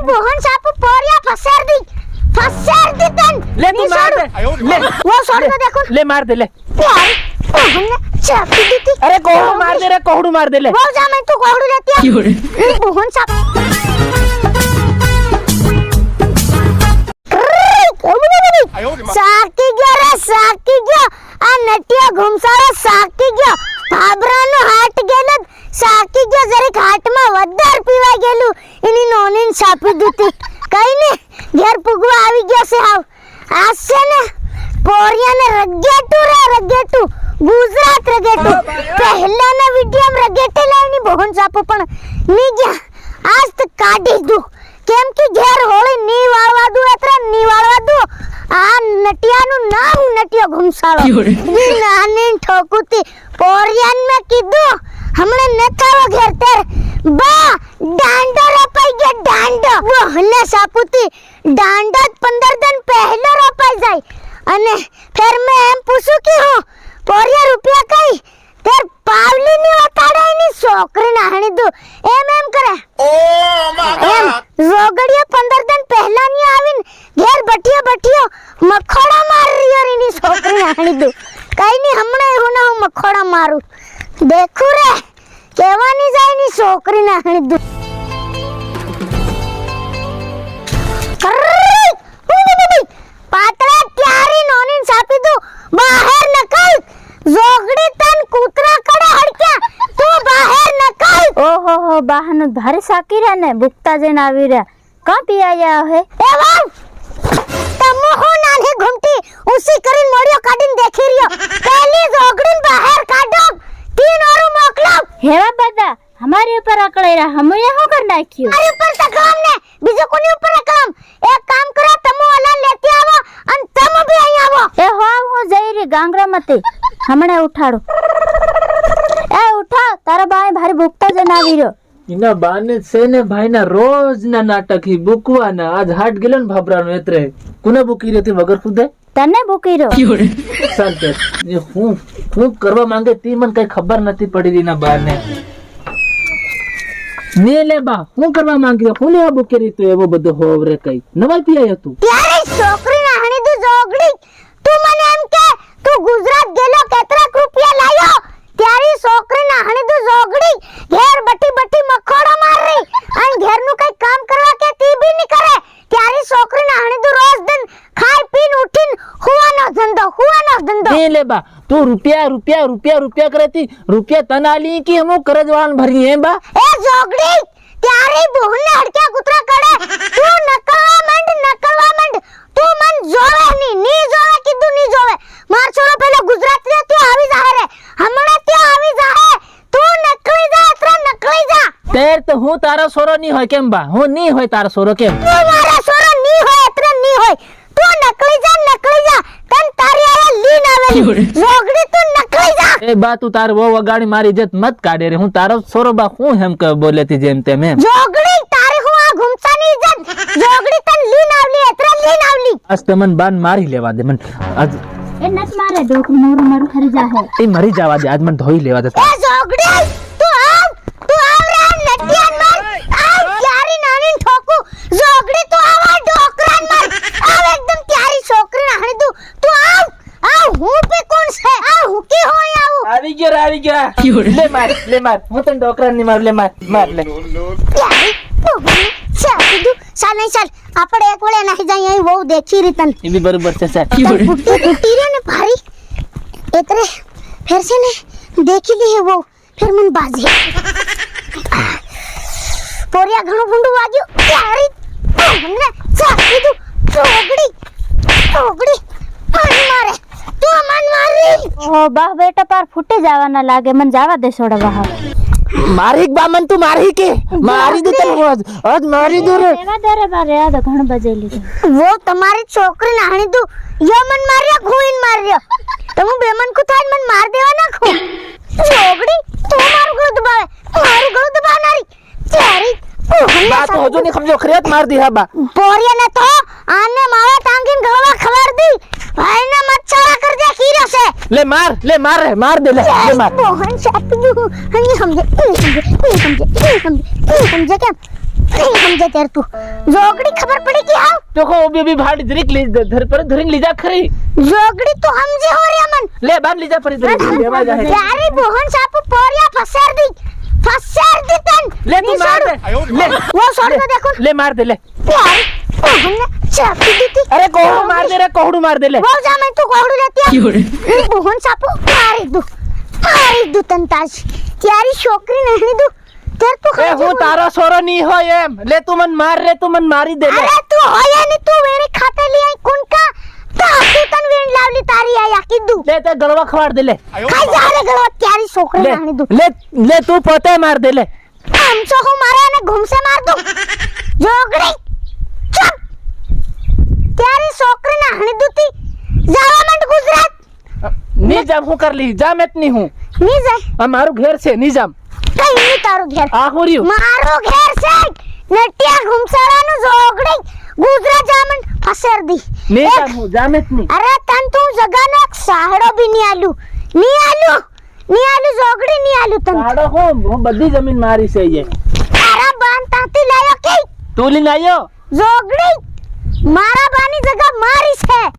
Bohn shop पोरिया फसेर दी तन ले तू मार दे ले वो छोड़ दे देखो ले मार दे ले यार बोहन ने चापी दी थी अरे कोहड़ू मार दे रे कोहड़ू मार दे ले वो जा मैं तू कोहड़ू लेती है बोहन साप साकी गया आ नटिया घुमसाळा साकी गया फाबरानो हाट गेलं साकी गया जरी घाटમાં વધાર પીવા ગયેલું એની નોનીન છાપી દીધી કઈ ને ઘેર પુગવા આવી ગયો છે હાવ આસે ને પોરિયાને રગેટું ગુજરાત રગેટું પહેલાના વિડિયોમાં રગેટે લાવની બોહન છાપો પણ ની ગયા આજ તો કાઢી દઉં કેમ કે ઘેર હોળી ની વાળવા દઉં અત્ર ની વાળવા દઉં આ નટિયાનું નામ નટિયો ઘુમસાળો ઈ નાની ઠોકુતી પોરિયાન મે કીધું हमने नथावा घेर तेर बा डांडो रोपाई गया डांडो वो हने सापुती डांडो 15 दिन पहले रोपाई जाय अने फिर मैं एम पूछू की हो पोरिया रुपया कई तेर पावली ની વતાડાની છોકરી નાહણી દો એમ કરે ઓ માય રોગડિયો 15 દિન પહેલા ની આવીન ઘેર બઠિયો મખોડા માર રહ્યો ની છોકરી નાહણી દો કઈ ની હમણે હું ના મખોડા મારું देखू रे केवानी जायनी छोकरी नाहणी दू पातळा त्यारी नोनीन सापी दू बाहेर नकल जोगडी तन कुतरा कडे हडक्या तू बाहेर नकल ओहो हो बाहन भारी साकी रे ने बुकता जन आवी रे का पिया है ए वाव तमो हो नाने घुमती उसी करीन मोड़ियो काडीन देखी रियो पहली जोगडीन बाहर काढो 3 और मोकलो हेवा बदा हमारे ऊपर अकड़े रहा हम यहाँ कर नाख्यो अरे ऊपर तकलाम ने बीजो कोनी ऊपर काम एक काम करो तमो वाला लेते आवो अन तम भी आई आवो ए हो जई रे गांगरा मते हमने उठाड़ो ए उठा तारा बाय भारी भूखता जन आवी रो इना बाने से ने भाई ना रोज ना नाटक ही बुकवा ना आज हाट गेलन भाबरानो एतरे कोने बुकी रेती वगर खुदे तने बुकी रो शांत ये હું કરવા માંગે તી મને કઈ ખબર નથી પડી રી ના બાર ને ને લે બા હું કરવા માંગ્યો હું લેવા બુકેરી તો એવો બધો હોવ રે કઈ નવાઈ પીયા તું ત્યારે છોકરી નાહણી દુ જોગડી તું મને એમ કે તું ગુજરાત ગેલો કેટલા રૂપિયા લાયો ત્યારે છોકરી નાહણી દુ જોગડી ઘેર બટી મખોડા માર રહી અને ઘેર નું કઈ કામ કરવા કે તી બી ની કરે ત્યારે છોકરી નાહણી દુ રોજ દિન ખાઈ પીન ઉઠીન હુવાનો ધંધો ને લે બા તું રૂપિયા કરેતી રૂપિયા તને આલી કે હમો કરજવાન ભરી હે બા એ જોગડી ત્યારે બોહન હડક્યા કૂતરા કડે તું નકળવા મંડ તું મન જોવે ની જોવે કીધું ની જોવે માર છોરો પેલો ગુજરાત રે તું આવી જાહે રે હમણે ત્યાં આવી જાહે તું નકળી જા તેર તો હું તારો સોરો ની હોય કેમ બા હું ની હોય તારો સોરો કેમ તું મારા સોરો ની હોય અત્ર ની હોય તું નકળી જા તન તારી આયા લીન આવેલી જોગડી તું નકળી જા એ બા તું તાર વો વગાડી મારી ઇજ્જત મત કાઢે રે હું તારો સોરો બા હું હેમ કે બોલેતી જેમ તેમ એમ જોગડી તારે હું આ ઘુમસાની ઇજ્જત જોગડી તન લીન આવલી આજ તમન બાન મારી લેવા દે મન આજ ए नत मारे डोक मोर खरी जा है એ મરી જવા દે આજ મન ધોઈ લેવા દે ए जोगड़ी तू आव रे नटियान मार आव यारी नानी ठोकू जोगड़ी तू आवा डोकरान मार आव एकदम प्यारी छोकरी नाहणी तू आव હું पे कौन છે આ હુકી હોય આવ આવી ગયા લે માર હું તને ડોકરા ની માર લે પ્યારી તો ચાલ ચાલ આપણે એક વળે નાહી જાય અહીં બહુ દેખી રી તન એ બી બરોબર છે સર ફૂટી રે ને ભારી એતરે फिर से ने देखी ली है वो फिर मन बाजी पोरिया घणो बुंडू वाग्यो यारी हमने चाकी दू टोगड़ी मन मारे तू मन मारी ओ बा बेटा पार फूटे जावाना लागे मन जावा दे छोड़ा बहा मारी बा मन तू मारी के मारी दे तन आज मारी दो रे एवा दरे बारे आ घण बजेली वो तुम्हारी छोकरी नाहणी दू यो मन मारिया खूइन मारियो तुम बेमन को थान मन मार देवा ना खो छोकड़ी तू मारू गळो दबानारी तेरी बात हो जो नहीं समझो खरियत मार दी है बा पोरिया ने तो आने मारा टांगिन गलवा खबर दी भाई ने मच्छरा कर दिया कीड़ा से ले मार दे ले मार मोहन शापी हनी समझे क्या नहीं समझे तेरे तू जोगड़ी खबर पड़ी कि हाँ तो को बेबी भाड़ी धरिक ले धर पर धरिंग लीजा खरी जोगड़ी तो हमजे हो रही मन ले बांध लीजा पर धरिंग लेवा जा है यारी बोहन सापू पोरिया फसेर दी तन ले तू मार दे ले वो छोड़ दे देखो ले मार दे ले यार बोहन ने चापी दी थी अरे कोहड़ू मार दे रे कोहड़ू मार दे ले वो जा मैं तू कोहड़ू लेती है बोहन सापू मारी दू तंताज त्यारी छोकरी नहीं दू तेरे तो ए हूं तारा सोरो नहीं हो एम ले तू मन मार रे तू मन मारी दे ले अरे तू होया नहीं तू मेरे खाते लिए कौन का ताकू तन वेण लावली तारी आया कि दू ले ते गलवा खवाड़ दे ले काय जा रे गलो त्यारी छोकरी ले नहीं दू ले ले तू पोते मार दे ले हम सो हूं मारे ने घूम से मार दू जोगड़ी चुप त्यारी छोकरी नहीं दूती जावा मंड गुजरात नहीं जाम हूं कर ली जाम इतनी हूं नहीं जाए हमारू घेर से नहीं जाम कहीं नहीं तारू घेर आखुरी मारो घेर से नटिया घुमसाड़ा नु जोगड़ी गुजरात जामन फसेर दी नहीं जाम हूं जाम इतनी अरे तन तू जगह ने एक साहड़ो भी नहीं आलू जोगड़ी नहीं आलू तन साड़ो हूं बद्दी जमीन मारी से ये तारा बान ताती लायो के तू लिन आयो जोगड़ी मारा बानी जगह मारी से